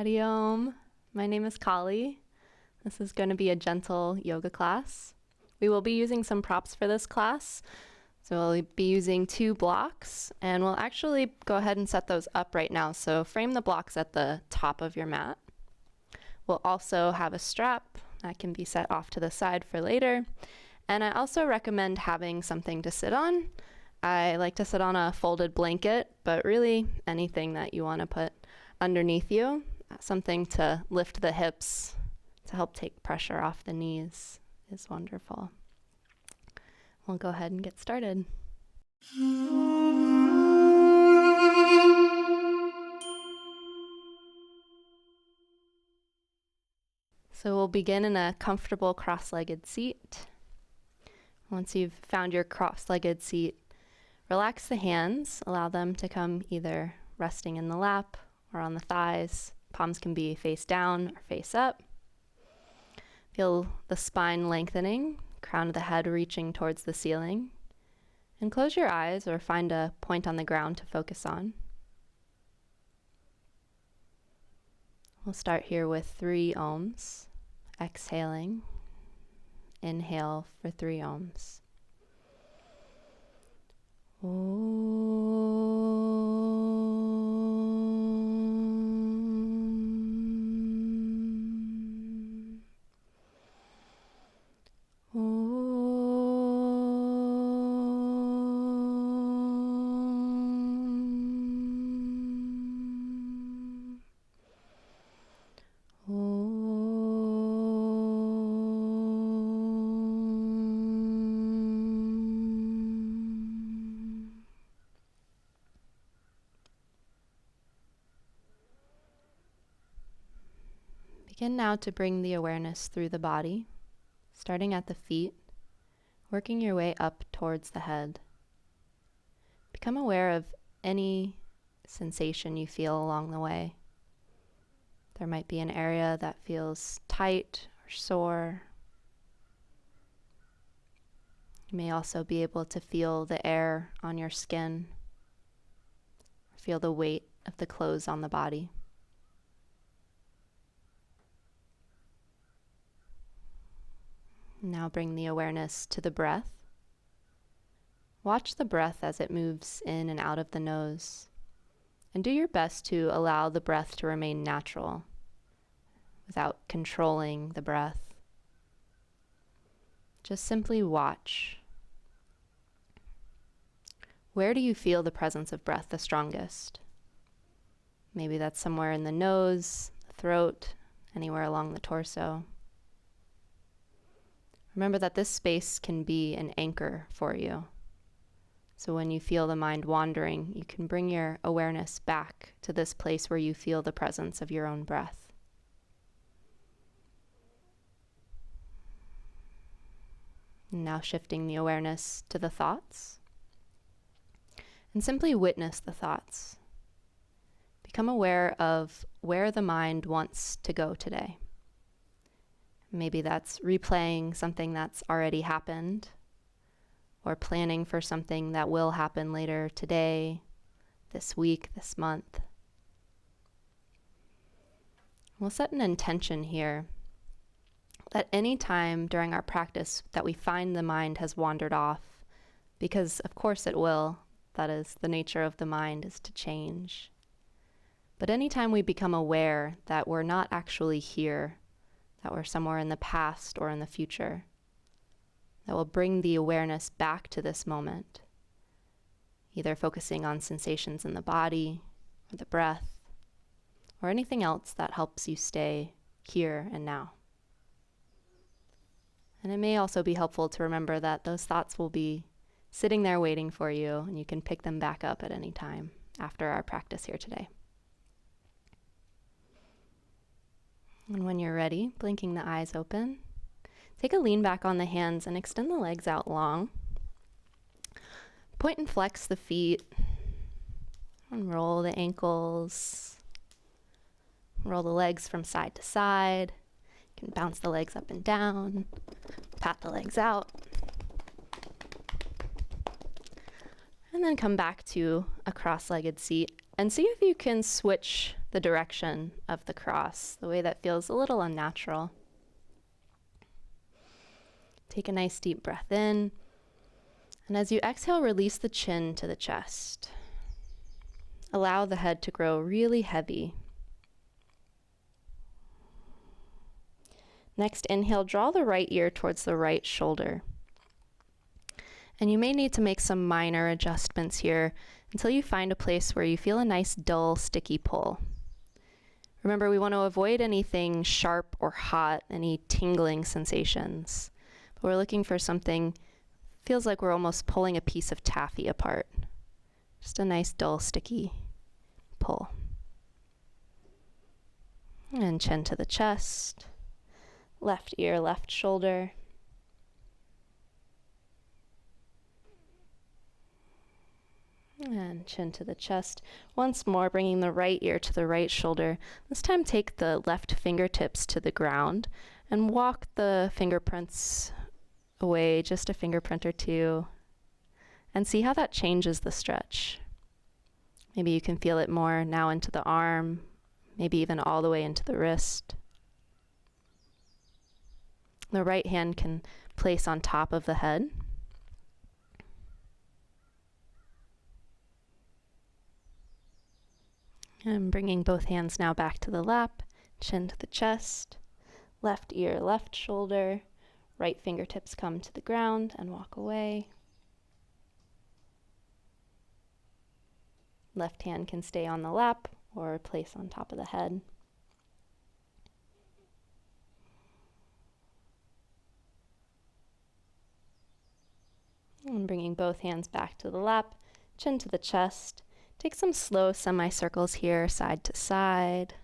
Hari Om. My name is Kali. This is going to be a gentle yoga class. We will be using some props for this class. So we'll be using 2 blocks, and we'll actually go ahead and set those up right now. So frame the blocks at the top of your mat. We'll also have a strap that can be set off to the side for later. And I also recommend having something to sit on. I like to sit on a folded blanket, but really anything that you want to put underneath you. Something to lift the hips to help take pressure off the knees is wonderful. We'll go ahead and get started. So we'll begin in a comfortable cross-legged seat. Once you've found your cross-legged seat, relax the hands. Allow them to come either resting in the lap or on the thighs. Palms can be face down or face up. Feel the spine lengthening, crown of the head reaching towards the ceiling. And close your eyes or find a point on the ground to focus on. We'll start here with 3 ohms. Exhaling. Inhale for 3 ohms. Begin now to bring the awareness through the body, starting at the feet, working your way up towards the head. Become aware of any sensation you feel along the way. There might be an area that feels tight or sore. You may also be able to feel the air on your skin, or feel the weight of the clothes on the body. Now bring the awareness to the breath. Watch the breath as it moves in and out of the nose, and do your best to allow the breath to remain natural without controlling the breath. Just simply watch. Where do you feel the presence of breath the strongest? Maybe that's somewhere in the nose, the throat, anywhere along the torso. Remember that this space can be an anchor for you. So when you feel the mind wandering, you can bring your awareness back to this place where you feel the presence of your own breath. Now shifting the awareness to the thoughts. And simply witness the thoughts. Become aware of where the mind wants to go today. Maybe that's replaying something that's already happened, or planning for something that will happen later today, this week, this month. We'll set an intention here that any time during our practice that we find the mind has wandered off, because of course it will, that is the nature of the mind, is to change. But anytime we become aware that we're not actually here, that we're somewhere in the past or in the future, that will bring the awareness back to this moment, either focusing on sensations in the body or the breath or anything else that helps you stay here and now. And it may also be helpful to remember that those thoughts will be sitting there waiting for you, and you can pick them back up at any time after our practice here today. And when you're ready, blinking the eyes open, take a lean back on the hands and extend the legs out long. Point and flex the feet, and roll the ankles. Roll the legs from side to side. You can bounce the legs up and down, pat the legs out. And then come back to a cross-legged seat and see if you can switch the direction of the cross, the way that feels a little unnatural. Take a nice deep breath in, and as you exhale, release the chin to the chest. Allow the head to grow really heavy. Next, inhale, draw the right ear towards the right shoulder. And you may need to make some minor adjustments here until you find a place where you feel a nice dull, sticky pull. Remember, we want to avoid anything sharp or hot, any tingling sensations. But we're looking for something, feels like we're almost pulling a piece of taffy apart. Just a nice, dull, sticky pull. And chin to the chest. Left ear, left shoulder. And chin to the chest. Once more, bringing the right ear to the right shoulder. This time, take the left fingertips to the ground and walk the fingerprints away, just a fingerprint or two, and see how that changes the stretch. Maybe you can feel it more now into the arm, maybe even all the way into the wrist. The right hand can place on top of the head. And bringing both hands now back to the lap, chin to the chest, left ear, left shoulder, right fingertips come to the ground and walk away. Left hand can stay on the lap or place on top of the head. And bringing both hands back to the lap, chin to the chest. Take some slow semicircles here, side to side.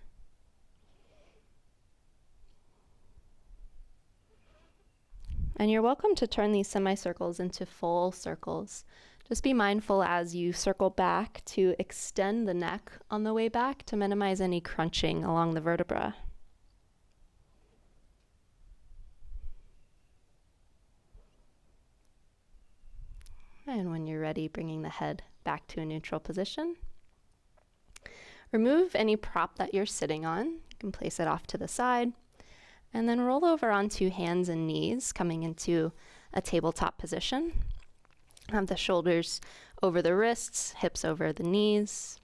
And you're welcome to turn these semicircles into full circles. Just be mindful as you circle back to extend the neck on the way back to minimize any crunching along the vertebra. And when you're ready, bringing the head back to a neutral position. Remove any prop that you're sitting on. You can place it off to the side. And then roll over onto hands and knees, coming into a tabletop position. Have the shoulders over the wrists, hips over the knees.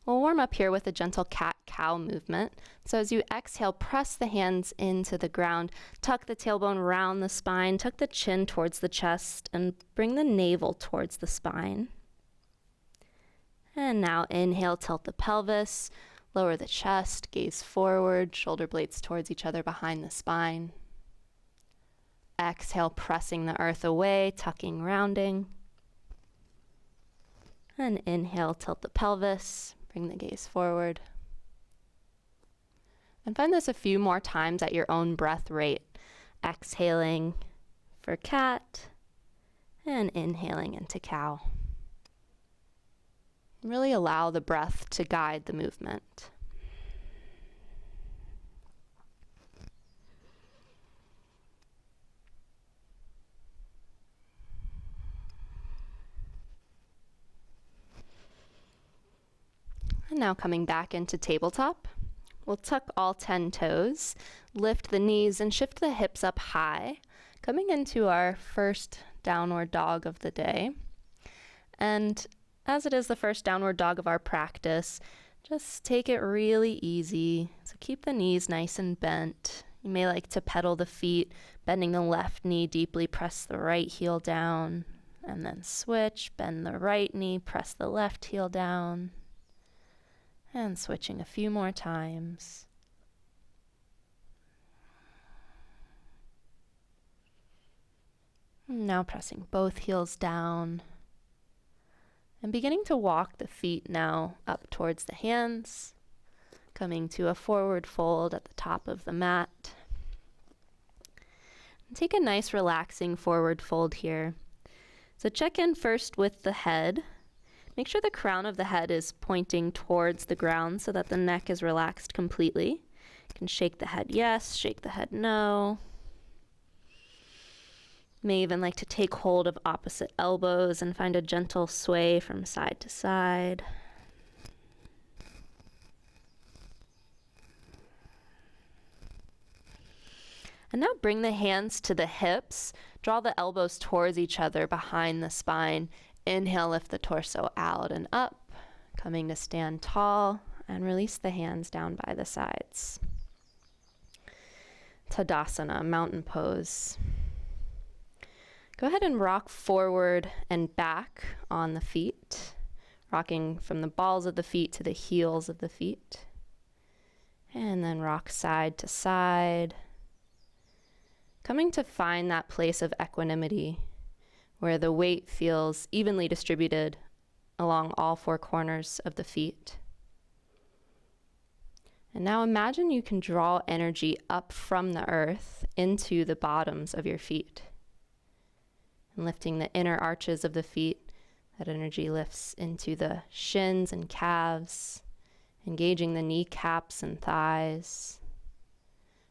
We'll warm up here with a gentle cat-cow movement. So as you exhale, press the hands into the ground, tuck the tailbone round the spine, tuck the chin towards the chest, and bring the navel towards the spine. And now inhale, tilt the pelvis, lower the chest, gaze forward, shoulder blades towards each other behind the spine. Exhale, pressing the earth away, tucking, rounding. And inhale, tilt the pelvis, bring the gaze forward. And find this a few more times at your own breath rate. Exhaling for cat and inhaling into cow. Really allow the breath to guide the movement. And now coming back into tabletop, we'll tuck all 10 toes, lift the knees and shift the hips up high, coming into our first downward dog of the day. And as it is the first downward dog of our practice, just take it really easy. So keep the knees nice and bent. You may like to pedal the feet, bending the left knee deeply, press the right heel down, and then switch, bend the right knee, press the left heel down, and switching a few more times. Now pressing both heels down. And beginning to walk the feet now up towards the hands, coming to a forward fold at the top of the mat. And take a nice relaxing forward fold here. So check in first with the head. Make sure the crown of the head is pointing towards the ground so that the neck is relaxed completely. You can shake the head yes, shake the head no. May even like to take hold of opposite elbows and find a gentle sway from side to side. And now bring the hands to the hips. Draw the elbows towards each other behind the spine. Inhale, lift the torso out and up, coming to stand tall, and release the hands down by the sides. Tadasana, mountain pose. Go ahead and rock forward and back on the feet, rocking from the balls of the feet to the heels of the feet. And then rock side to side, coming to find that place of equanimity where the weight feels evenly distributed along all four corners of the feet. And now imagine you can draw energy up from the earth into the bottoms of your feet. And lifting the inner arches of the feet, that energy lifts into the shins and calves, engaging the kneecaps and thighs.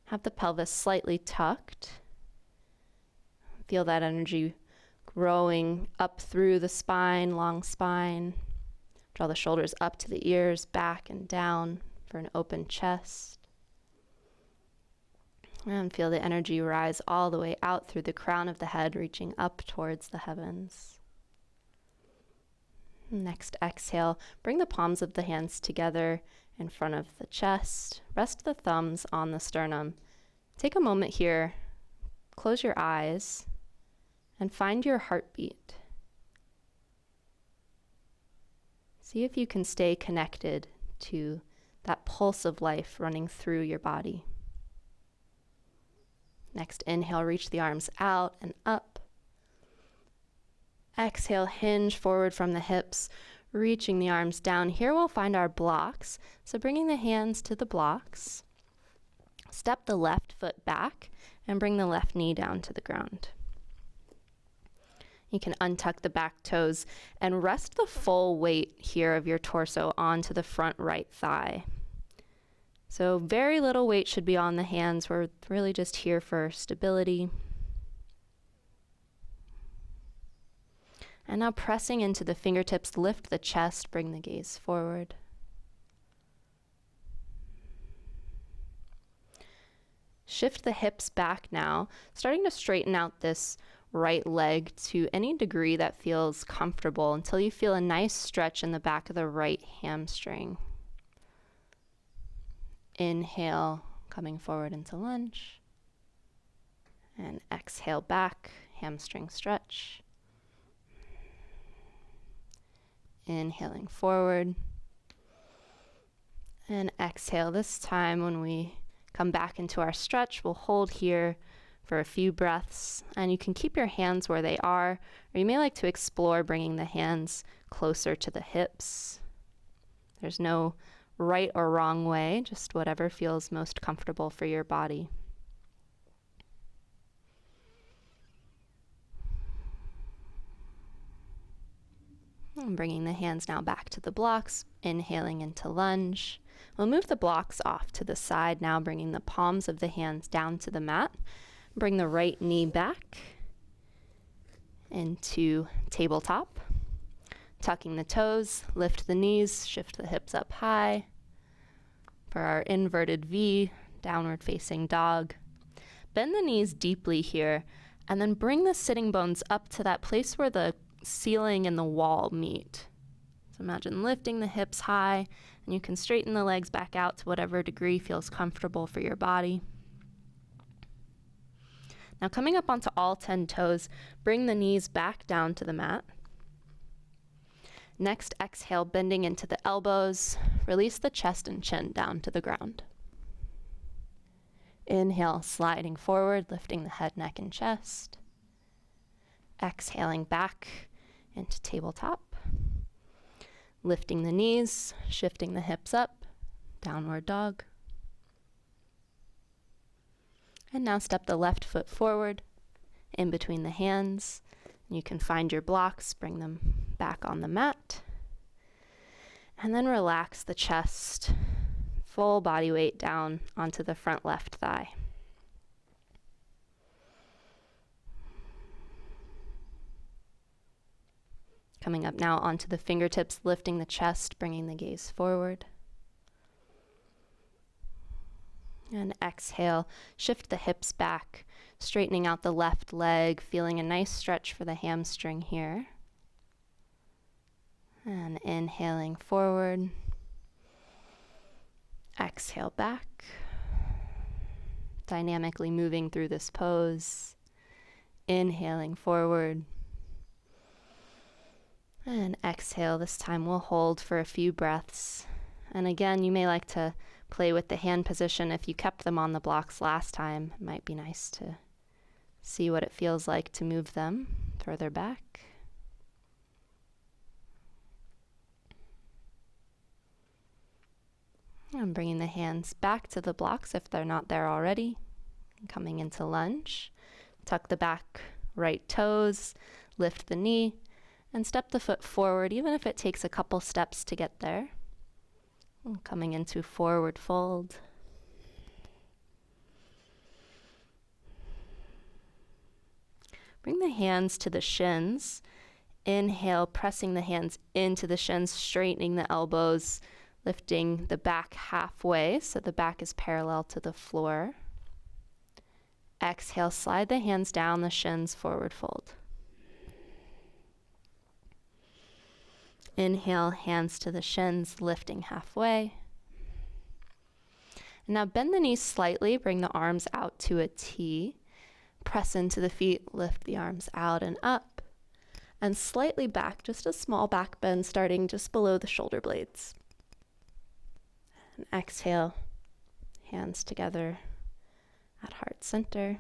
Have the pelvis slightly tucked. Feel that energy growing up through the spine, long spine. Draw the shoulders up to the ears, back and down for an open chest. And feel the energy rise all the way out through the crown of the head, reaching up towards the heavens. Next exhale, bring the palms of the hands together in front of the chest. Rest the thumbs on the sternum. Take a moment here, close your eyes, and find your heartbeat. See if you can stay connected to that pulse of life running through your body. Next inhale, reach the arms out and up. Exhale, hinge forward from the hips, reaching the arms down. Here we'll find our blocks. So bringing the hands to the blocks, step the left foot back and bring the left knee down to the ground. You can untuck the back toes and rest the full weight here of your torso onto the front right thigh. So very little weight should be on the hands. We're really just here for stability. And now pressing into the fingertips, lift the chest, bring the gaze forward. Shift the hips back now, starting to straighten out this right leg to any degree that feels comfortable until you feel a nice stretch in the back of the right hamstring. Inhale, coming forward into lunge. And exhale back, hamstring stretch. Inhaling forward. And exhale. This time when we come back into our stretch, we'll hold here for a few breaths. And you can keep your hands where they are, or you may like to explore bringing the hands closer to the hips. There's no right or wrong way, just whatever feels most comfortable for your body. And bringing the hands now back to the blocks, inhaling into lunge. We'll move the blocks off to the side now, bringing the palms of the hands down to the mat. Bring the right knee back into tabletop. Tucking the toes, lift the knees, shift the hips up high. For our inverted V, downward facing dog. Bend the knees deeply here, and then bring the sitting bones up to that place where the ceiling and the wall meet. So imagine lifting the hips high, and you can straighten the legs back out to whatever degree feels comfortable for your body. Now coming up onto all 10 toes, bring the knees back down to the mat. Next, exhale, bending into the elbows. Release the chest and chin down to the ground. Inhale, sliding forward, lifting the head, neck, and chest. Exhaling back into tabletop. Lifting the knees, shifting the hips up, downward dog. And now step the left foot forward, in between the hands. You can find your blocks, bring them back on the mat. And then relax the chest, full body weight down onto the front left thigh. Coming up now onto the fingertips, lifting the chest, bringing the gaze forward. And exhale, shift the hips back, straightening out the left leg, feeling a nice stretch for the hamstring here. And inhaling forward. Exhale back. Dynamically moving through this pose. Inhaling forward. And exhale. This time we'll hold for a few breaths. And again, you may like to play with the hand position. If you kept them on the blocks last time, it might be nice to see what it feels like to move them further back. And bringing the hands back to the blocks if they're not there already. Coming into lunge. Tuck the back right toes, lift the knee, and step the foot forward, even if it takes a couple steps to get there. And coming into forward fold. Bring the hands to the shins. Inhale, pressing the hands into the shins, straightening the elbows, lifting the back halfway so the back is parallel to the floor. Exhale, slide the hands down the shins, forward fold. Inhale, hands to the shins, lifting halfway. And now bend the knees slightly, bring the arms out to a T. Press into the feet, lift the arms out and up. And slightly back, just a small back bend starting just below the shoulder blades. And exhale, hands together at heart center.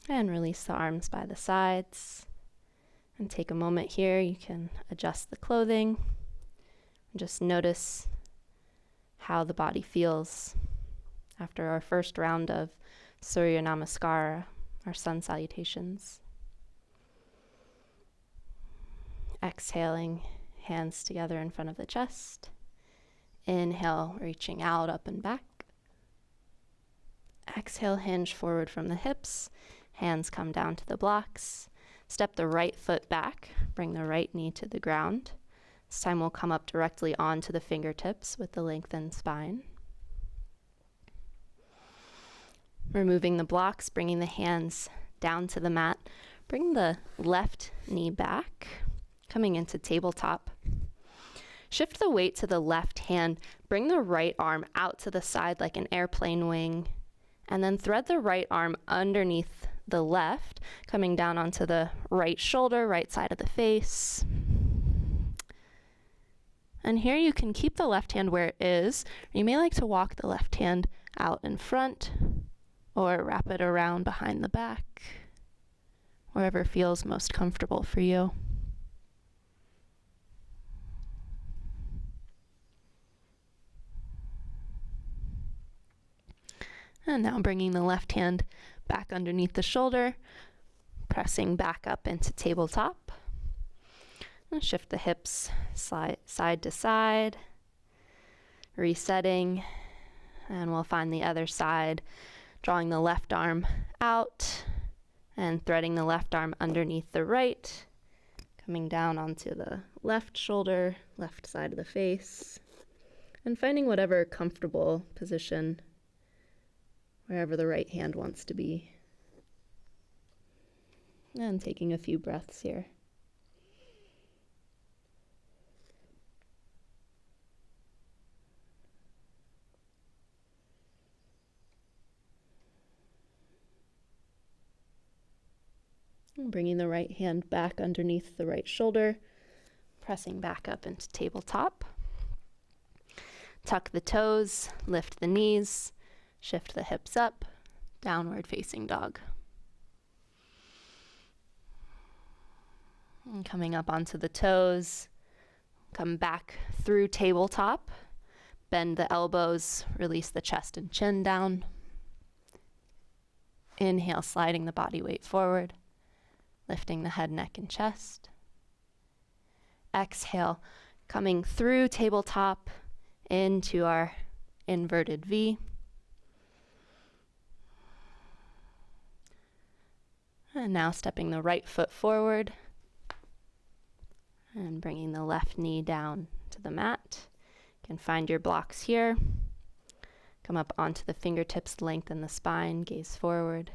And release the arms by the sides. And take a moment here, you can adjust the clothing. And just notice how the body feels after our first round of Surya Namaskara, our sun salutations. Exhaling, hands together in front of the chest. Inhale, reaching out, up and back. Exhale, hinge forward from the hips. Hands come down to the blocks. Step the right foot back. Bring the right knee to the ground. This time we'll come up directly onto the fingertips with the lengthened spine. Removing the blocks, bringing the hands down to the mat. Bring the left knee back, coming into tabletop. Shift the weight to the left hand. Bring the right arm out to the side like an airplane wing. And then thread the right arm underneath the left, coming down onto the right shoulder, right side of the face. And here you can keep the left hand where it is. You may like to walk the left hand out in front or wrap it around behind the back, wherever feels most comfortable for you. And now bringing the left hand back underneath the shoulder, pressing back up into tabletop. And shift the hips side to side, resetting, and we'll find the other side, drawing the left arm out and threading the left arm underneath the right, coming down onto the left shoulder, left side of the face, and finding whatever comfortable position wherever the right hand wants to be. And taking a few breaths here. And bringing the right hand back underneath the right shoulder, pressing back up into tabletop. Tuck the toes, lift the knees, shift the hips up, downward facing dog. And coming up onto the toes, come back through tabletop, bend the elbows, release the chest and chin down. Inhale, sliding the body weight forward, lifting the head, neck, and chest. Exhale, coming through tabletop into our inverted V. And now stepping the right foot forward and bringing the left knee down to the mat. You can find your blocks here. Come up onto the fingertips, lengthen the spine, gaze forward.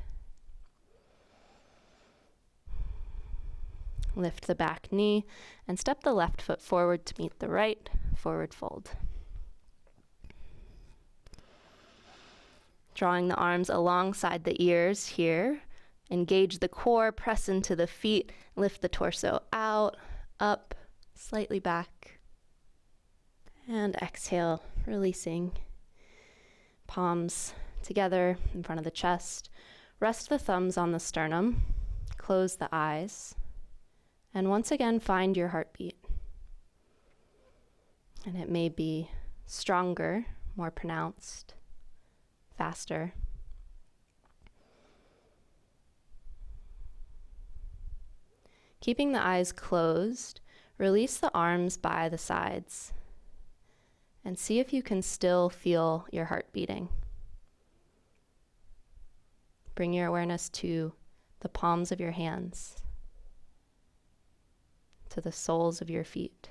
Lift the back knee and step the left foot forward to meet the right, forward fold. Drawing the arms alongside the ears here. Engage the core, press into the feet, lift the torso out, up, slightly back. And exhale, releasing. Palms together in front of the chest. Rest the thumbs on the sternum. Close the eyes. And once again, find your heartbeat. And it may be stronger, more pronounced, faster. Keeping the eyes closed, release the arms by the sides and see if you can still feel your heart beating. Bring your awareness to the palms of your hands, to the soles of your feet.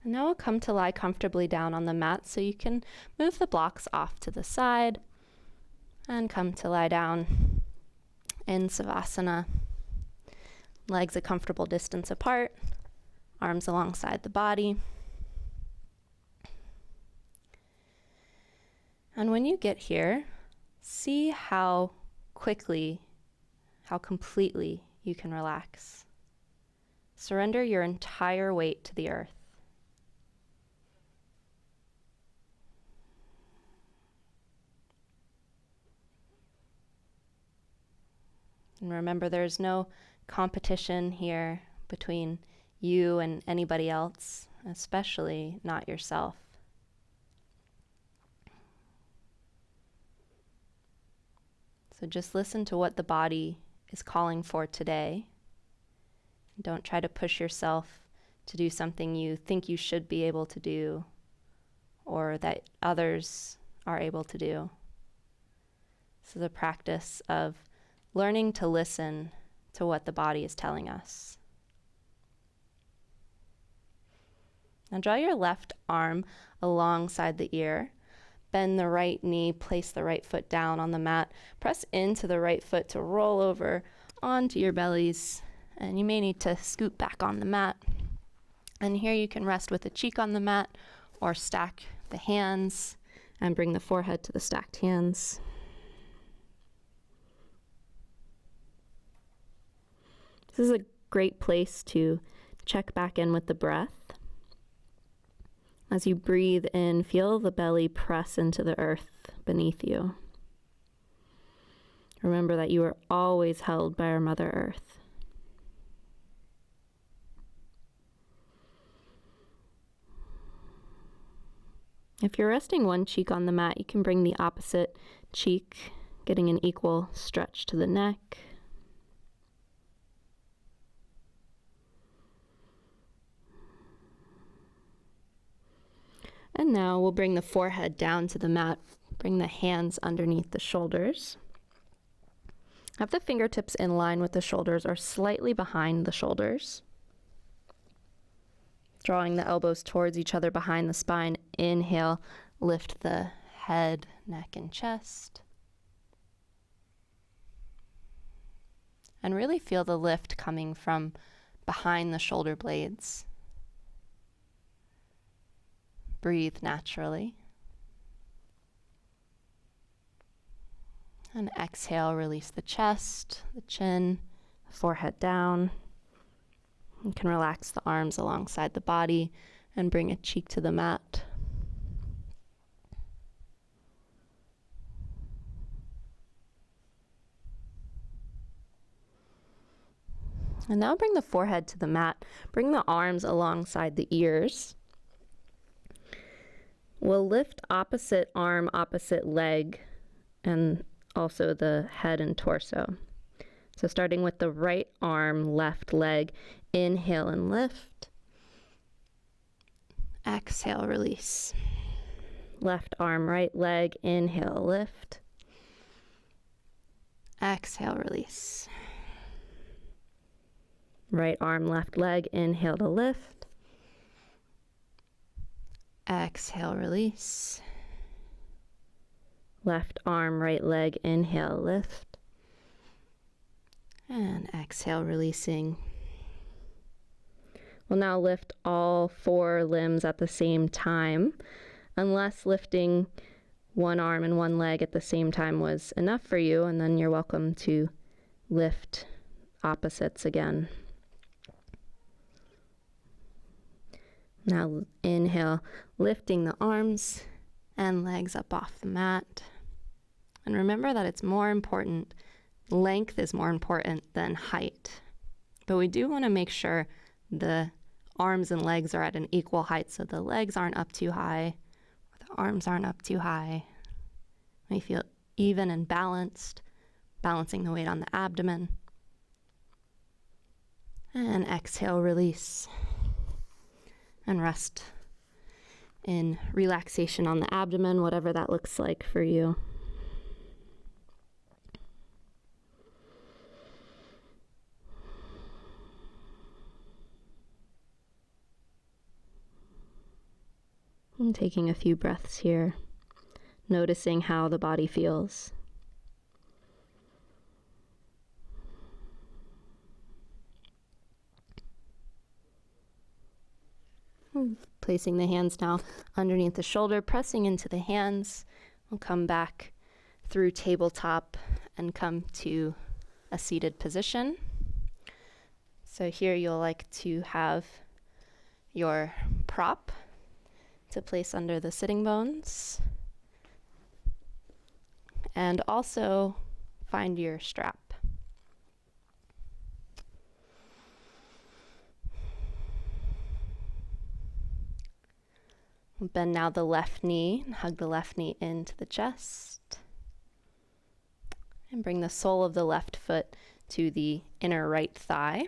And now we'll come to lie comfortably down on the mat, so you can move the blocks off to the side and come to lie down in Savasana. Legs a comfortable distance apart, arms alongside the body. And when you get here, see how quickly, how completely you can relax. Surrender your entire weight to the earth. And remember, there's no competition here between you and anybody else, especially not yourself. So just listen to what the body is calling for today. Don't try to push yourself to do something you think you should be able to do or that others are able to do. This is a practice of learning to listen to what the body is telling us. Now draw your left arm alongside the ear. Bend the right knee, place the right foot down on the mat. Press into the right foot to roll over onto your bellies. And you may need to scoot back on the mat. And here you can rest with a cheek on the mat or stack the hands and bring the forehead to the stacked hands. This is a great place to check back in with the breath. As you breathe in, feel the belly press into the earth beneath you. Remember that you are always held by our Mother Earth. If you're resting one cheek on the mat, you can bring the opposite cheek, getting an equal stretch to the neck. And now we'll bring the forehead down to the mat. Bring the hands underneath the shoulders. Have the fingertips in line with the shoulders or slightly behind the shoulders. Drawing the elbows towards each other behind the spine. Inhale, lift the head, neck, and chest. And really feel the lift coming from behind the shoulder blades. Breathe naturally. And exhale, release the chest, the chin, the forehead down. You can relax the arms alongside the body and bring a cheek to the mat. And now bring the forehead to the mat. Bring the arms alongside the ears. We'll lift opposite arm, opposite leg, and also the head and torso. So starting with the right arm, left leg, inhale and lift. Exhale, release. Left arm, right leg, inhale, lift. Exhale, release. Right arm, left leg, inhale to lift. Exhale, release. Left arm, right leg, inhale, lift. And exhale, releasing. We'll now lift all 4 limbs at the same time, unless lifting one arm and one leg at the same time was enough for you, and then you're welcome to lift opposites again. Now inhale, lifting the arms and legs up off the mat. And remember that it's more important, length is more important than height. But we do want to make sure the arms and legs are at an equal height, so the legs aren't up too high, or the arms aren't up too high. We feel even and balanced, balancing the weight on the abdomen. And exhale, release. And rest in relaxation on the abdomen, whatever that looks like for you. And taking a few breaths here, noticing how the body feels. Placing the hands now underneath the shoulder, pressing into the hands. We'll come back through tabletop and come to a seated position. So here you'll like to have your prop to place under the sitting bones. And also find your strap. Bend now the left knee and hug the left knee into the chest. And bring the sole of the left foot to the inner right thigh.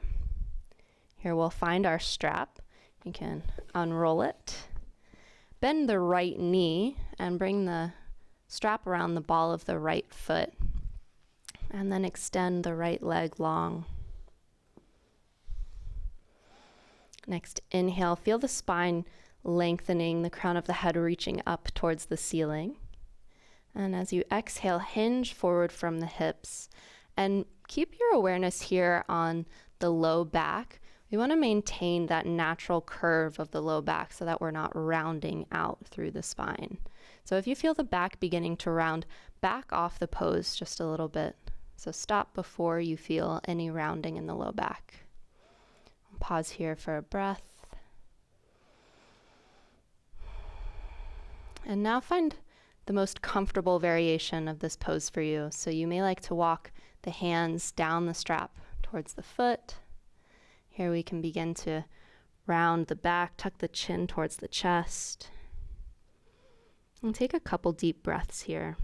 Here we'll find our strap. You can unroll it. Bend the right knee and bring the strap around the ball of the right foot. And then extend the right leg long. Next, inhale, feel the spine lengthening, the crown of the head reaching up towards the ceiling. And as you exhale, hinge forward from the hips and keep your awareness here on the low back. We want to maintain that natural curve of the low back so that we're not rounding out through the spine. So if you feel the back beginning to round, back off the pose just a little bit. So stop before you feel any rounding in the low back. Pause here for a breath. And now find the most comfortable variation of this pose for you. So you may like to walk the hands down the strap towards the foot. Here we can begin to round the back, tuck the chin towards the chest. And take a couple deep breaths here.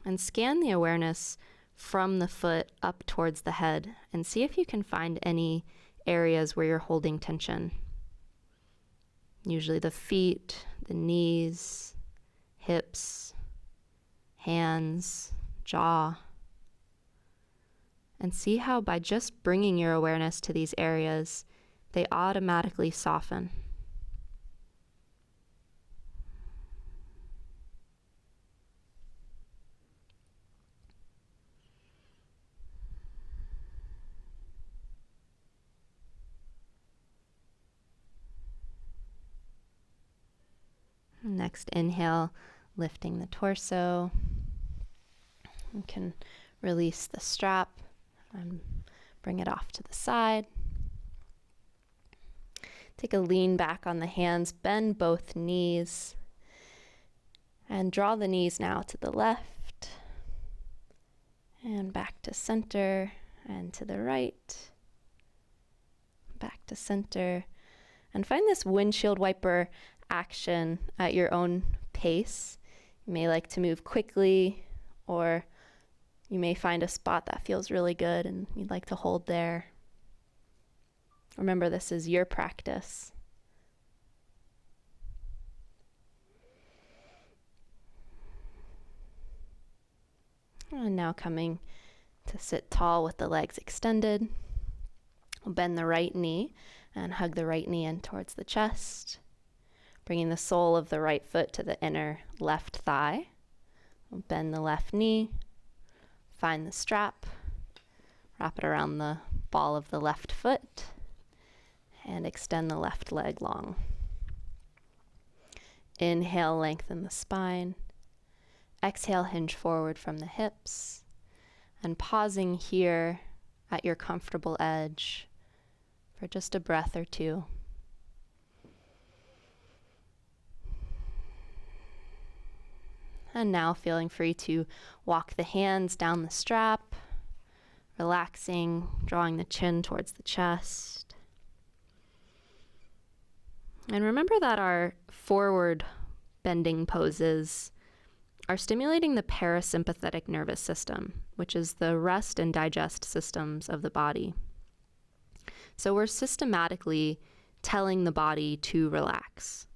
And scan the awareness from the foot up towards the head and see if you can find any areas where you're holding tension. Usually the feet, the knees, hips, hands, jaw. And see how by just bringing your awareness to these areas, they automatically soften. Next inhale, lifting the torso. You can release the strap and bring it off to the side. Take a lean back on the hands, bend both knees, and draw the knees now to the left, and back to center, and to the right, back to center. And find this windshield wiper action at your own pace. You may like to move quickly, or you may find a spot that feels really good and you'd like to hold there. Remember, this is your practice. And now coming to sit tall with the legs extended. We'll bend the right knee and hug the right knee in towards the chest, bringing the sole of the right foot to the inner left thigh. We'll bend the left knee, find the strap, wrap it around the ball of the left foot, and extend the left leg long. Inhale, lengthen the spine. Exhale, hinge forward from the hips. And pausing here at your comfortable edge for just a breath or two. And now feeling free to walk the hands down the strap, relaxing, drawing the chin towards the chest. And remember that our forward bending poses are stimulating the parasympathetic nervous system, which is the rest and digest systems of the body. So we're systematically telling the body to relax.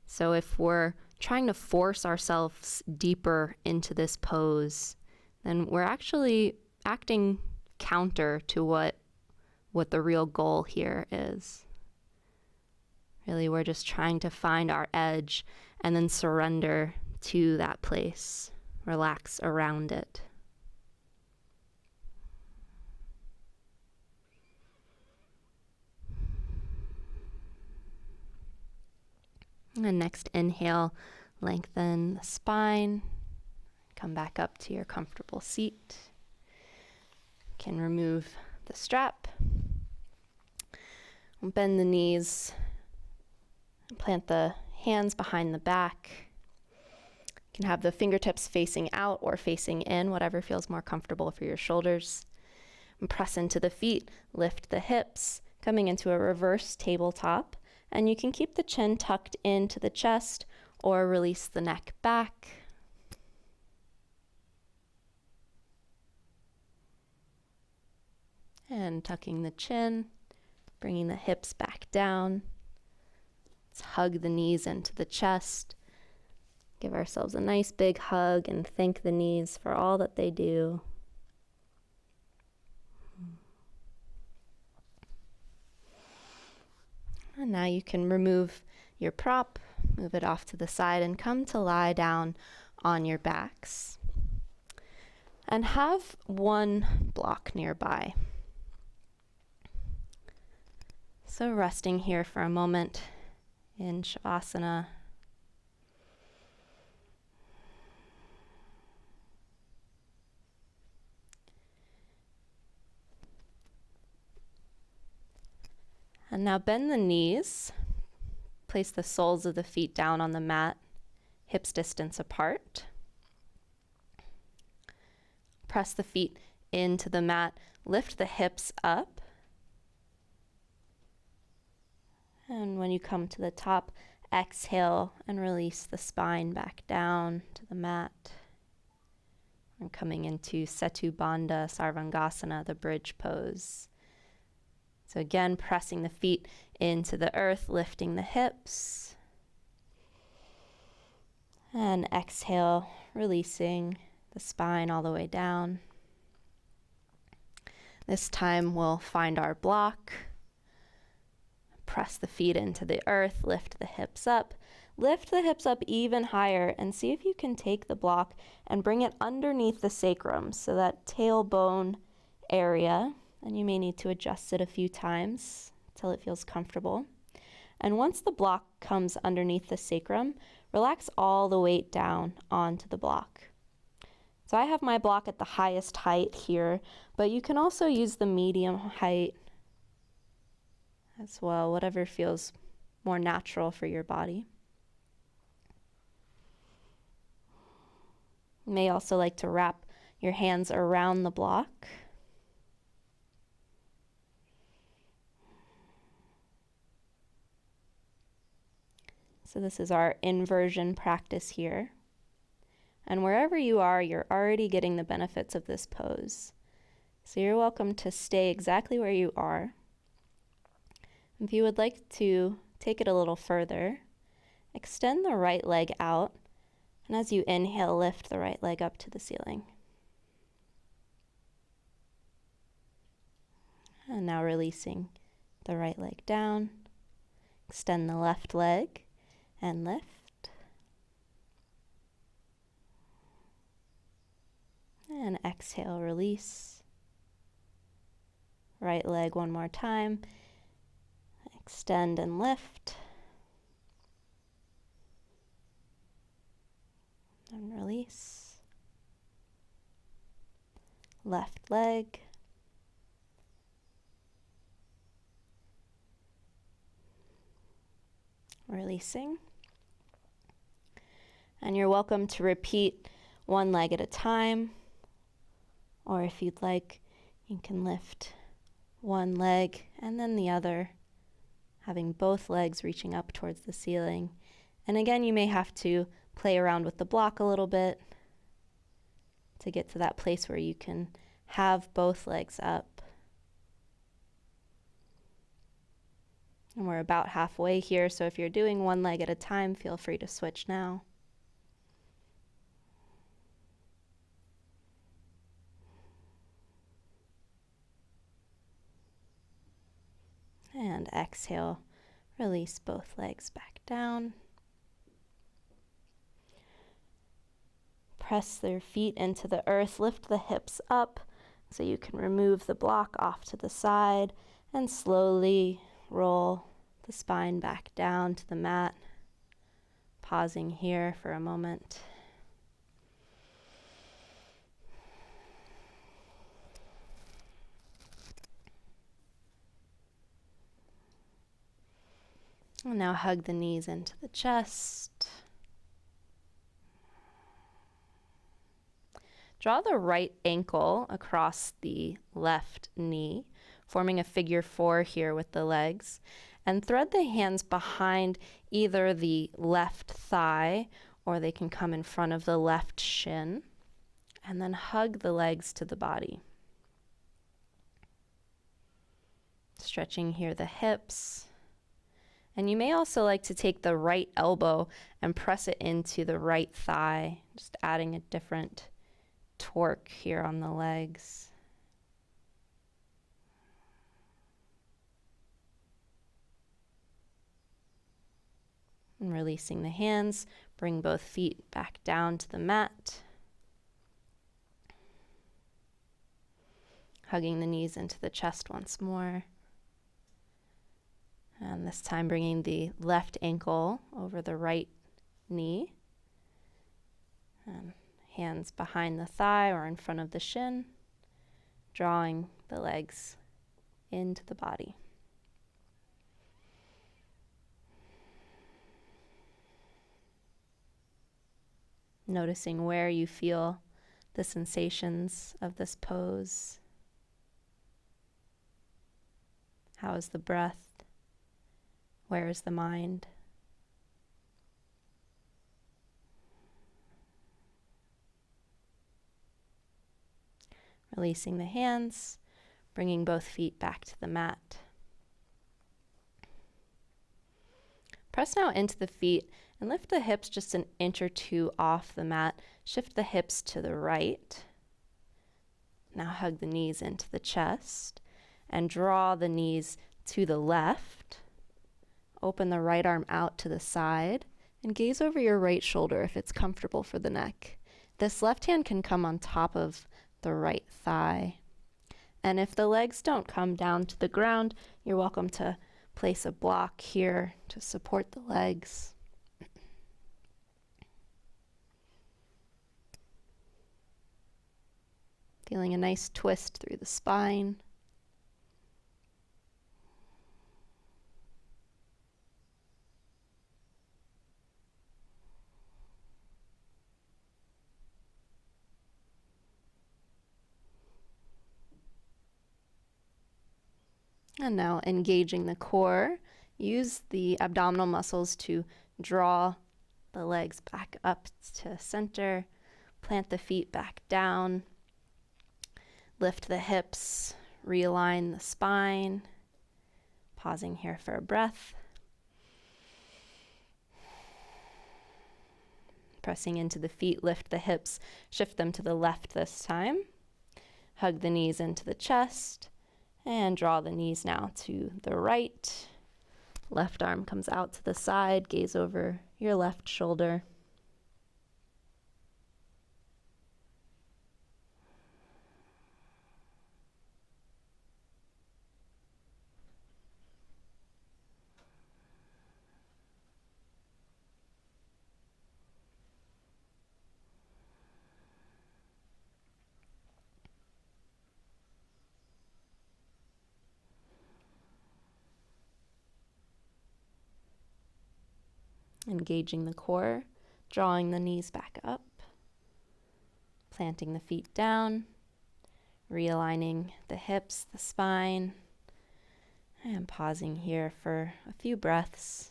So if we're trying to force ourselves deeper into this pose, then we're actually acting counter to what the real goal here is. Really, we're just trying to find our edge and then surrender to that place, relax around it. And next inhale, lengthen the spine, come back up to your comfortable seat. You can remove the strap, bend the knees, plant the hands behind the back. You can have the fingertips facing out or facing in, whatever feels more comfortable for your shoulders. And press into the feet, lift the hips, coming into a reverse tabletop. And you can keep the chin tucked into the chest or release the neck back. And tucking the chin, bringing the hips back down. Let's hug the knees into the chest. Give ourselves a nice big hug and thank the knees for all that they do. And now you can remove your prop, move it off to the side, and come to lie down on your backs. And have one block nearby. So resting here for a moment in Shavasana. And now bend the knees. Place the soles of the feet down on the mat, hips distance apart. Press the feet into the mat, lift the hips up. And when you come to the top, exhale and release the spine back down to the mat. And coming into Setu Bandha Sarvangasana, the bridge pose. So again, pressing the feet into the earth, lifting the hips. And exhale, releasing the spine all the way down. This time we'll find our block. Press the feet into the earth, lift the hips up. Lift the hips up even higher and see if you can take the block and bring it underneath the sacrum, so that tailbone area. And you may need to adjust it a few times until it feels comfortable. And once the block comes underneath the sacrum, relax all the weight down onto the block. So I have my block at the highest height here, but you can also use the medium height as well, whatever feels more natural for your body. You may also like to wrap your hands around the block. So this is our inversion practice here. And wherever you are, you're already getting the benefits of this pose. So you're welcome to stay exactly where you are. If you would like to take it a little further, extend the right leg out, and as you inhale, lift the right leg up to the ceiling. And now releasing the right leg down. Extend the left leg and lift. And exhale, release. Right leg one more time. Extend and lift. And release. Left leg. Releasing. And you're welcome to repeat one leg at a time, or if you'd like, you can lift one leg and then the other, having both legs reaching up towards the ceiling. And again, you may have to play around with the block a little bit to get to that place where you can have both legs up. And we're about halfway here, so if you're doing one leg at a time, feel free to switch now. And exhale, release both legs back down. Press their feet into the earth, lift the hips up so you can remove the block off to the side and slowly roll the spine back down to the mat. Pausing here for a moment. And now hug the knees into the chest. Draw the right ankle across the left knee, forming a figure 4 here with the legs, and thread the hands behind either the left thigh or they can come in front of the left shin, and then hug the legs to the body. Stretching here the hips. And you may also like to take the right elbow and press it into the right thigh, just adding a different torque here on the legs. And releasing the hands, bring both feet back down to the mat. Hugging the knees into the chest once more. And this time bringing the left ankle over the right knee. And hands behind the thigh or in front of the shin. Drawing the legs into the body. Noticing where you feel the sensations of this pose. How is the breath? Where is the mind? Releasing the hands, bringing both feet back to the mat. Press now into the feet and lift the hips just an inch or two off the mat. Shift the hips to the right. Now hug the knees into the chest and draw the knees to the left. Open the right arm out to the side and gaze over your right shoulder if it's comfortable for the neck. This left hand can come on top of the right thigh. And if the legs don't come down to the ground, you're welcome to place a block here to support the legs. Feeling a nice twist through the spine. And now engaging the core, use the abdominal muscles to draw the legs back up to center, plant the feet back down, lift the hips, realign the spine, pausing here for a breath. Pressing into the feet, lift the hips, shift them to the left this time. Hug the knees into the chest. And draw the knees now to the right. Left arm comes out to the side, gaze over your left shoulder. Engaging the core, drawing the knees back up, planting the feet down, realigning the hips, the spine, and pausing here for a few breaths,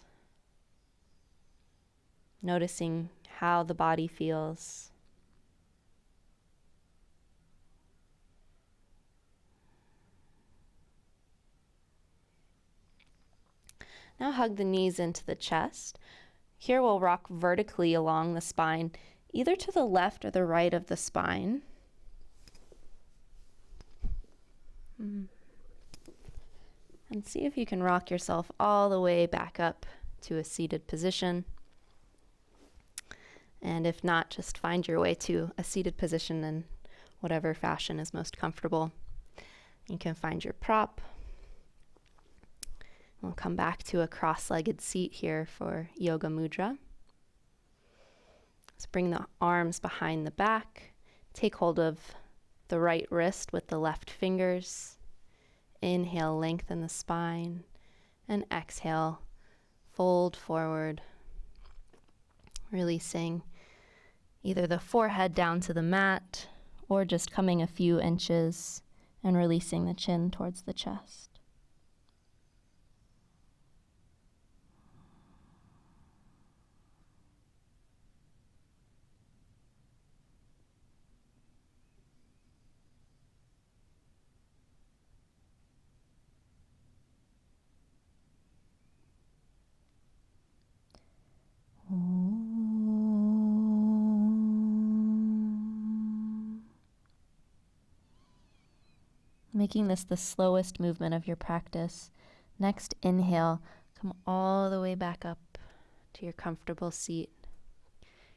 noticing how the body feels. Now hug the knees into the chest. Here we'll rock vertically along the spine, either to the left or the right of the spine. And see if you can rock yourself all the way back up to a seated position. And if not, just find your way to a seated position in whatever fashion is most comfortable. You can find your prop. We'll come back to a cross-legged seat here for Yoga Mudra. Let's bring the arms behind the back. Take hold of the right wrist with the left fingers. Inhale, lengthen the spine. And exhale, fold forward. Releasing either the forehead down to the mat or just coming a few inches and releasing the chin towards the chest. Making this the slowest movement of your practice. Next inhale, come all the way back up to your comfortable seat.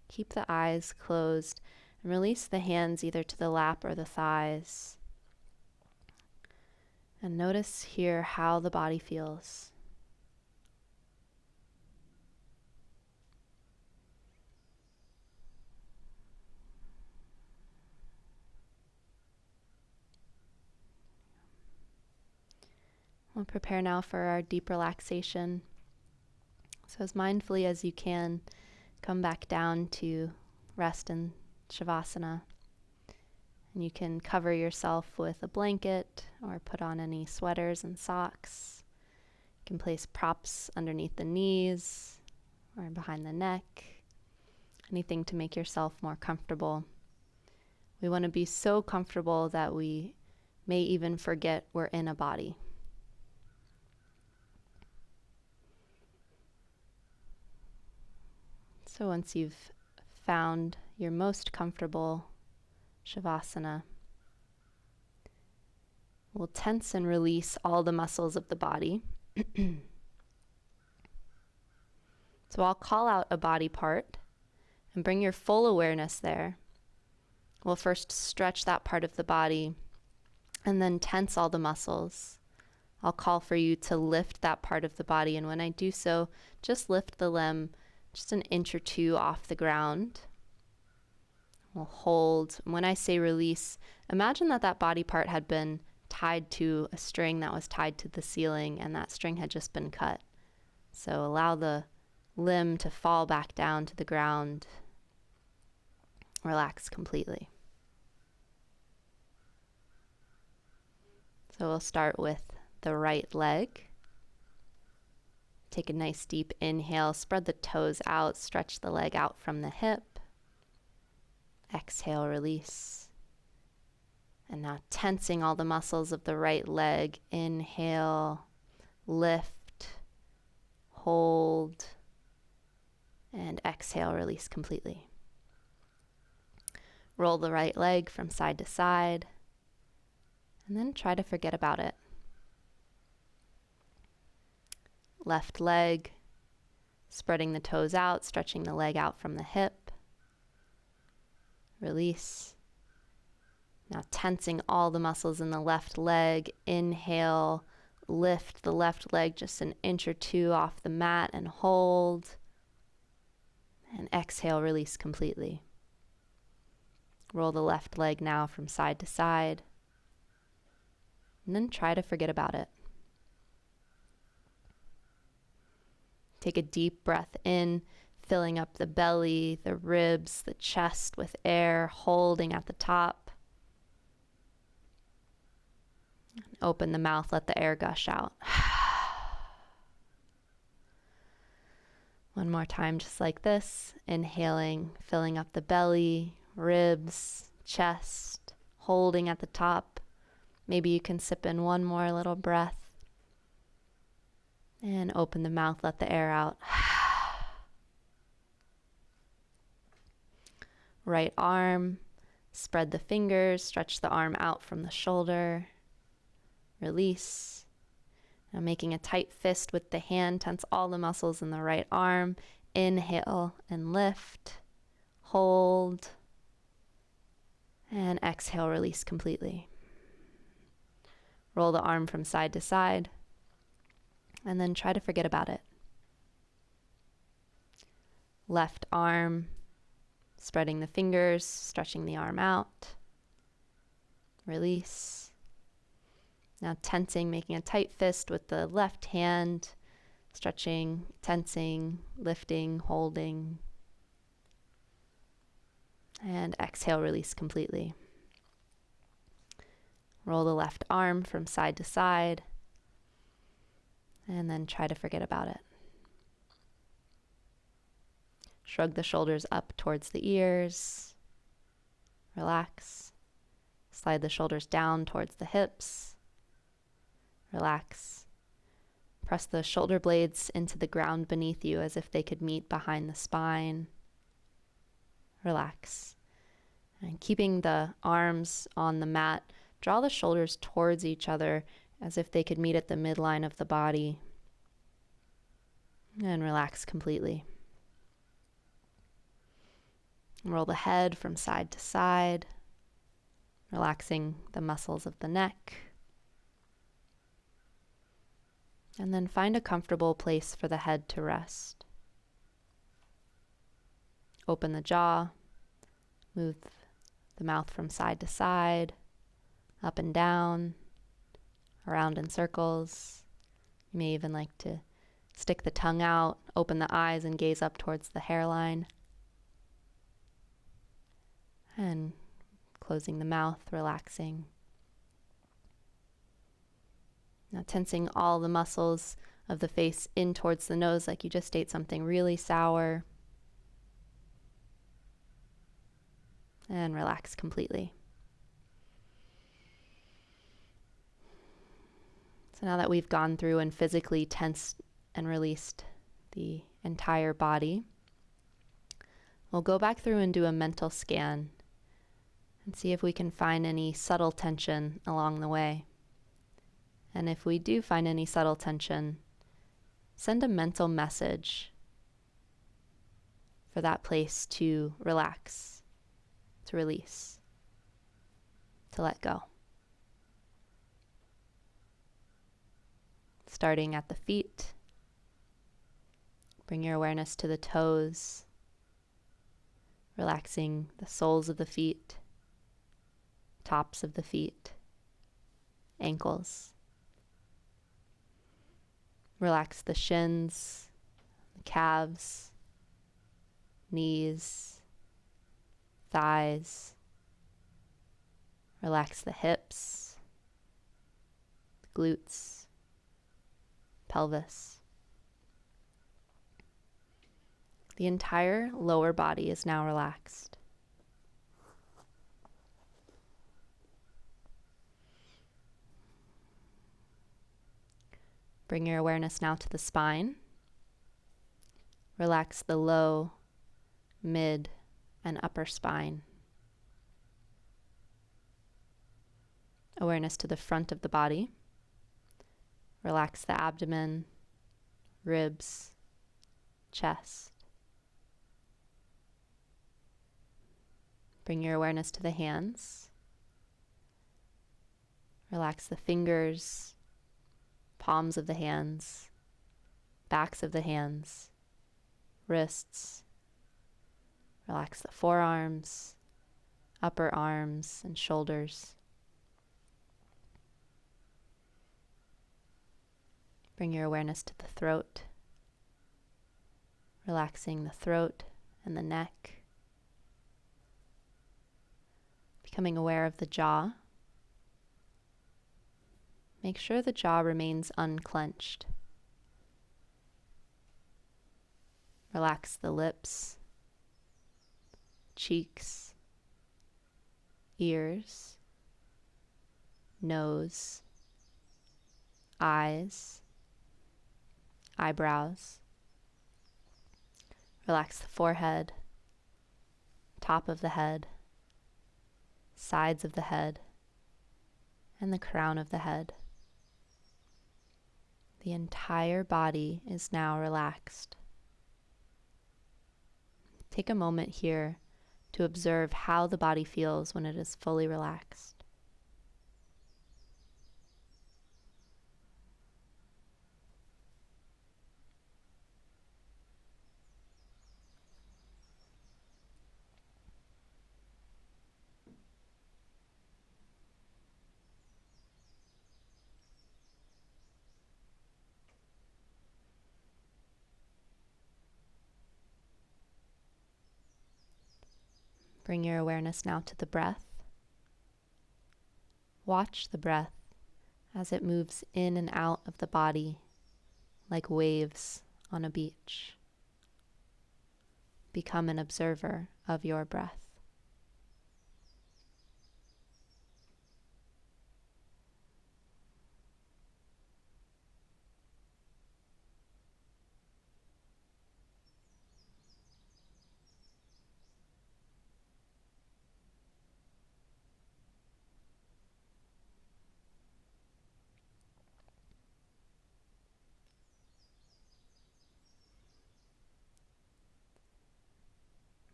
Keep the eyes closed and release the hands either to the lap or the thighs. And notice here how the body feels. We'll prepare now for our deep relaxation. So as mindfully as you can, come back down to rest in Shavasana. And you can cover yourself with a blanket or put on any sweaters and socks. You can place props underneath the knees or behind the neck. Anything to make yourself more comfortable. We want to be so comfortable that we may even forget we're in a body. So once you've found your most comfortable Shavasana, we'll tense and release all the muscles of the body. So I'll call out a body part and bring your full awareness there. We'll first stretch that part of the body and then tense all the muscles. I'll call for you to lift that part of the body, and when I do so, just lift the limb just an inch or two off the ground. We'll hold. When I say release, imagine that that body part had been tied to a string that was tied to the ceiling, and that string had just been cut. So allow the limb to fall back down to the ground. Relax completely. So we'll start with the right leg. Take a nice deep inhale, spread the toes out, stretch the leg out from the hip. Exhale, release. And now tensing all the muscles of the right leg. Inhale, lift, hold, and exhale, release completely. Roll the right leg from side to side, and then try to forget about it. left leg, spreading the toes out, stretching the leg out from the hip. Release. Now tensing all the muscles in the left leg. Inhale, lift the left leg just an inch or two off the mat and hold. And exhale, release completely. Roll the left leg now from side to side. And then try to forget about it. Take a deep breath in, filling up the belly, the ribs, the chest with air, holding at the top. Open the mouth, let the air gush out. One more time, just like this. Inhaling, filling up the belly, ribs, chest, holding at the top. Maybe you can sip in one more little breath. And open the mouth, let the air out. Right arm, spread the fingers, stretch the arm out from the shoulder. Release. Now making a tight fist with the hand, tense all the muscles in the right arm. Inhale and lift. Hold. And exhale, release completely. Roll the arm from side to side. And then try to forget about it. Left arm, spreading the fingers, stretching the arm out. Release. Now tensing, making a tight fist with the left hand, stretching, tensing, lifting, holding. And exhale, release completely. Roll the left arm from side to side. And then try to forget about it. Shrug the shoulders up towards the ears. Relax. Slide the shoulders down towards the hips. Relax. Press the shoulder blades into the ground beneath you as if they could meet behind the spine. Relax. And keeping the arms on the mat, draw the shoulders towards each other as if they could meet at the midline of the body. And relax completely. Roll the head from side to side, relaxing the muscles of the neck. And then find a comfortable place for the head to rest. Open the jaw, move the mouth from side to side, up and down, around in circles. You may even like to stick the tongue out, open the eyes and gaze up towards the hairline. And closing the mouth, relaxing. Now tensing all the muscles of the face in towards the nose like you just ate something really sour. And relax completely. So now that we've gone through and physically tensed and released the entire body, we'll go back through and do a mental scan and see if we can find any subtle tension along the way. And if we do find any subtle tension, send a mental message for that place to relax, to release, to let go. Starting at the feet, bring your awareness to the toes, relaxing the soles of the feet, tops of the feet, ankles. Relax the shins, the calves, knees, thighs. Relax the hips, the glutes, pelvis. The entire lower body is now relaxed. Bring your awareness now to the spine. Relax the low, mid, and upper spine. Awareness to the front of the body. Relax the abdomen, ribs, chest. Bring your awareness to the hands. Relax the fingers, palms of the hands, backs of the hands, wrists. Relax the forearms, upper arms, and shoulders. Bring your awareness to the throat, relaxing the throat and the neck. Becoming aware of the jaw. Make sure the jaw remains unclenched. Relax the lips, cheeks, ears, nose, eyes, eyebrows. Relax the forehead, top of the head, sides of the head, and the crown of the head. The entire body is now relaxed. Take a moment here to observe how the body feels when it is fully relaxed. Bring your awareness now to the breath. Watch the breath as it moves in and out of the body like waves on a beach. Become an observer of your breath.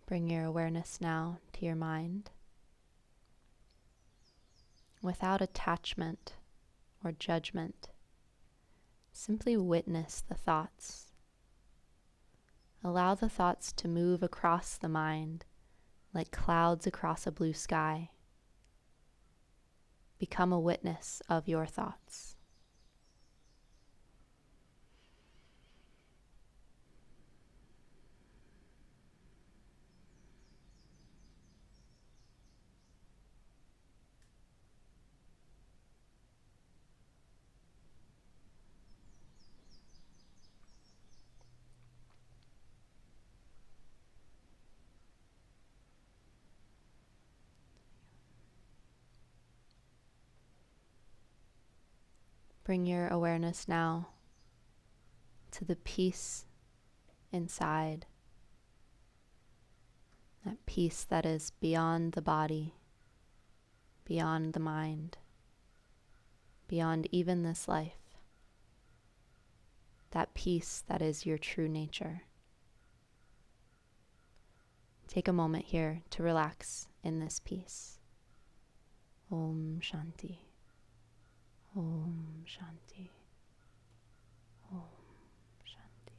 Bring your awareness now to your mind. Without attachment or judgment, simply witness the thoughts. Allow the thoughts to move across the mind like clouds across a blue sky. Become a witness of your thoughts. Bring your awareness now to the peace inside, that peace that is beyond the body, beyond the mind, beyond even this life, that peace that is your true nature. Take a moment here to relax in this peace. Om Shanti. Om Shanti. Om Shanti.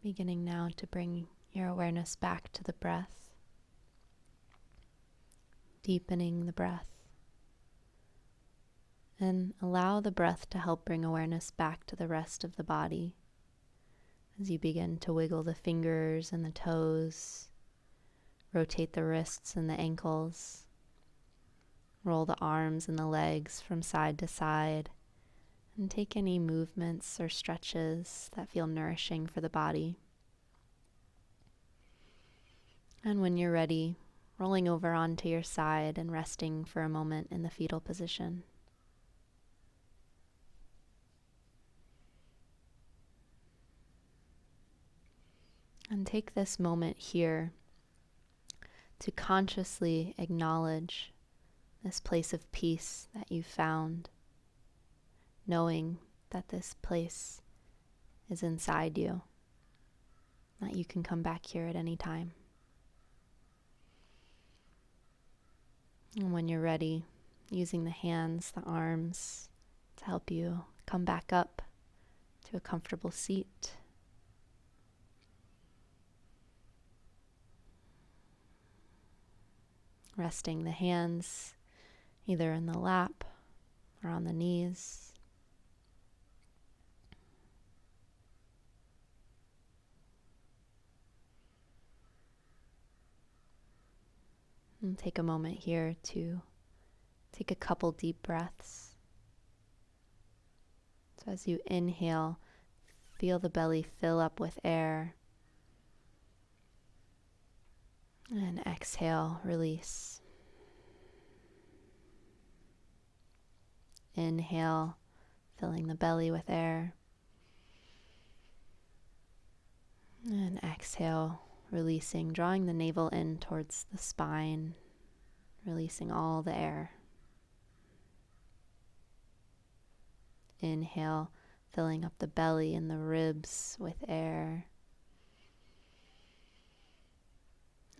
Beginning now to bring your awareness back to the breath, deepening the breath, and allow the breath to help bring awareness back to the rest of the body as you begin to wiggle the fingers and the toes, rotate the wrists and the ankles, roll the arms and the legs from side to side, and take any movements or stretches that feel nourishing for the body. And when you're ready, rolling over onto your side and resting for a moment in the fetal position. And take this moment here to consciously acknowledge this place of peace that you've found, knowing that this place is inside you, that you can come back here at any time. And when you're ready, using the hands, the arms to help you come back up to a comfortable seat. Resting the hands either in the lap or on the knees. And take a moment here to take a couple deep breaths. So as you inhale, feel the belly fill up with air. And exhale, release. Inhale, filling the belly with air. And exhale, releasing, drawing the navel in towards the spine, releasing all the air. Inhale, filling up the belly and the ribs with air.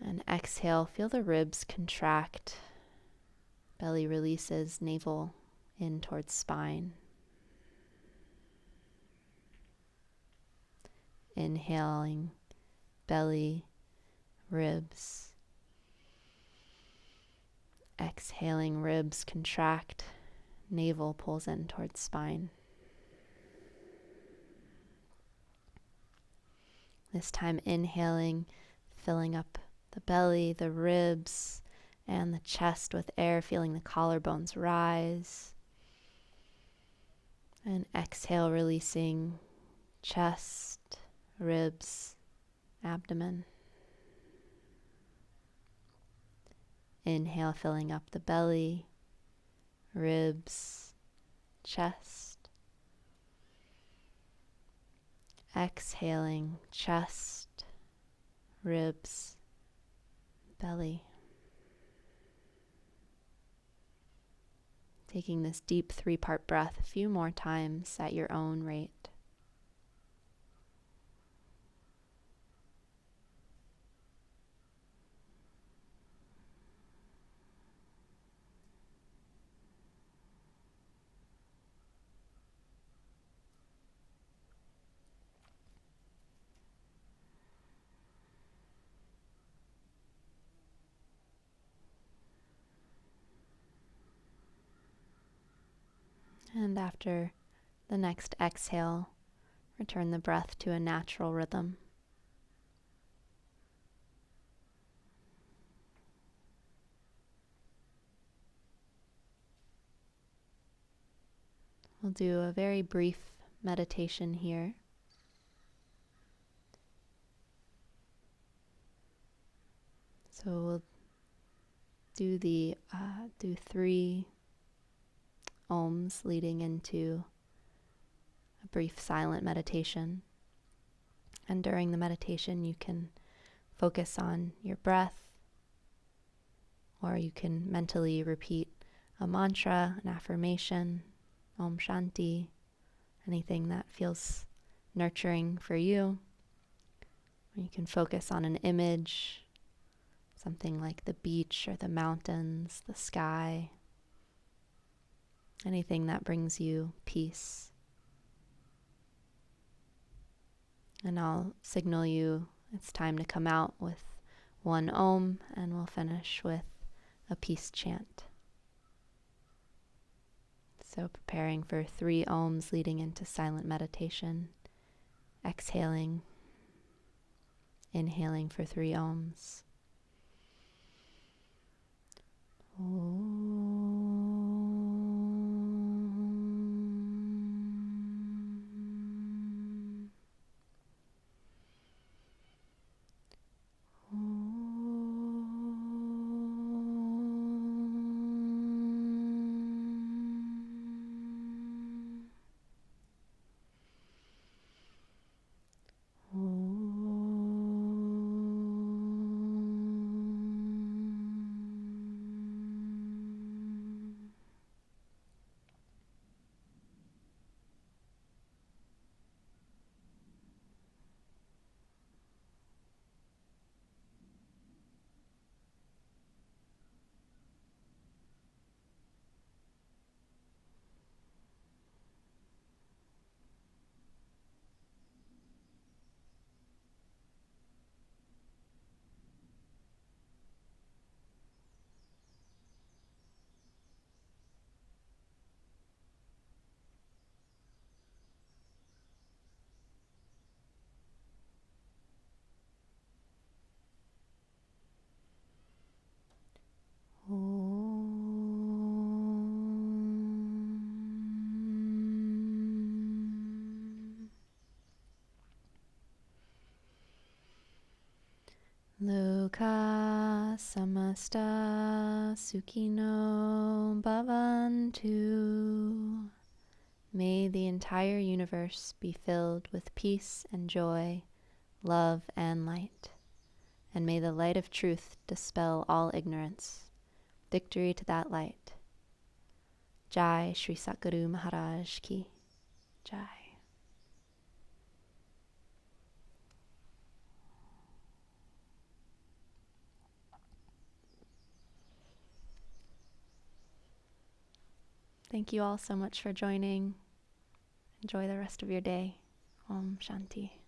And exhale, feel the ribs contract. Belly releases, navel in towards spine. Inhaling, belly, ribs. Exhaling, ribs contract, navel pulls in towards spine. This time inhaling, filling up the belly, the ribs, and the chest with air, feeling the collarbones rise. And exhale, releasing chest, ribs, abdomen. Inhale, filling up the belly, ribs, chest. Exhaling, chest, ribs, belly. Taking this deep 3-part breath a few more times at your own rate. And after the next exhale, return the breath to a natural rhythm. We'll do a very brief meditation here. So we'll do 3 ohms leading into a brief silent meditation. And during the meditation, you can focus on your breath, or you can mentally repeat a mantra, an affirmation, Om Shanti, anything that feels nurturing for you. Or you can focus on an image, something like the beach or the mountains, the sky, anything that brings you peace. And I'll signal you it's time to come out with one Om, and we'll finish with a peace chant. So preparing for 3 Oms leading into silent meditation. Exhaling, inhaling for 3 Oms. Loka samasta sukhino bhavantu. May the entire universe be filled with peace and joy, love and light. And may the light of truth dispel all ignorance. Victory to that light. Jai Shri Satguru Maharaj Ki. Jai. Thank you all so much for joining. Enjoy the rest of your day. Om Shanti.